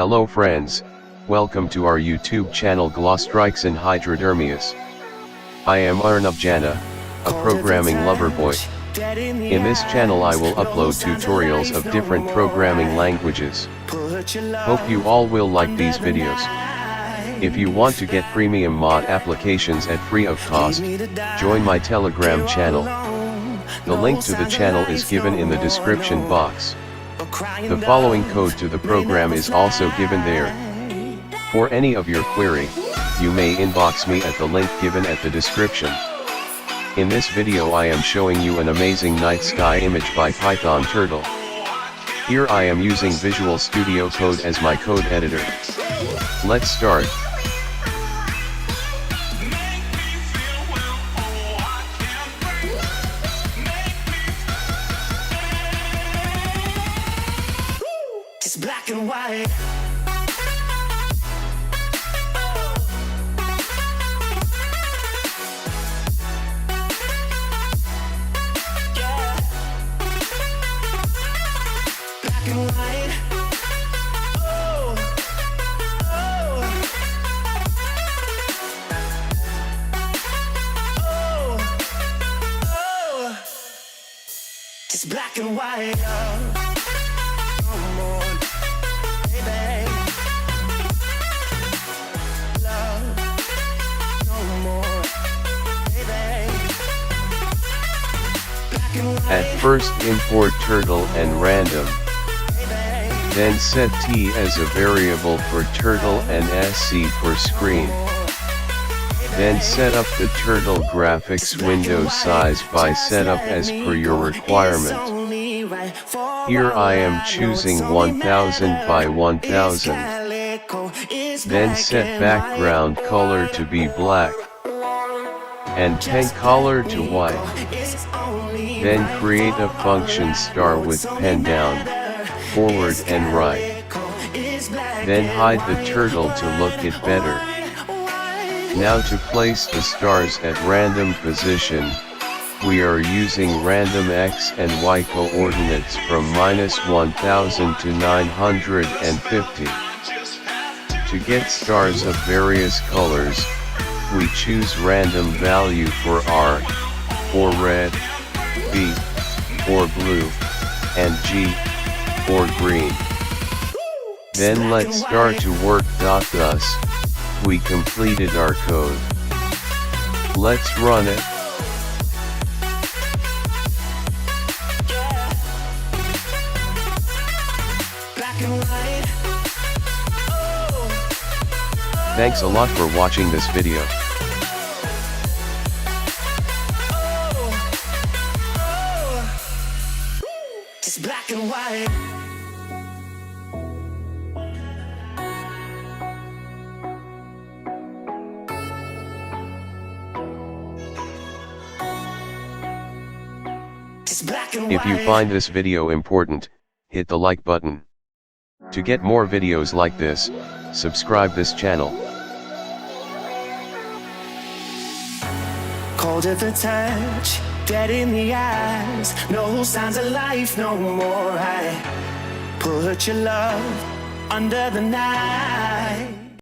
Hello friends, welcome to our YouTube channel Glostrixin Hydrotermius. I am Arnab Jana, a programming lover boy. In this channel I will upload tutorials of different programming languages. Hope you all will like these videos. If you want to get premium mod applications at free of cost, join my Telegram channel. The link to the channel is given in the description box. The following code to the program is also given there. For any of your query, you may inbox me at the link given at the description. In this video I am showing you an amazing night sky image by Python Turtle. Here I am using Visual Studio Code as my code editor. Let's start. It's black and white. Yeah. Black and white. Oh. Oh. Oh. Oh. It's black and white. Come on, baby. Love, no more, baby. Black and white. At first import turtle and random. Then set t as a variable for turtle and sc for screen. Then set up the turtle graphics window size by setup as per your requirement. Here I am choosing 1000 by 1000. Then set background color to be black. And pen color to white. Then create a function star with pen down, forward and right. Then hide the turtle to look it better. Now to place the stars at random position, we are using random x and y coordinates from -1000 to 950. To get stars of various colors, we choose random value for R, for red, B, for blue, and G, for green. Then let's start to work. Thus, we completed our code. Let's run it. Thanks a lot for watching this video. It's black and white. It's black and white. If you find this video important, hit the like button. To get more videos like this, subscribe this channel. Cold at the touch, dead in the eyes, no signs of life no more. I put your love under the knife.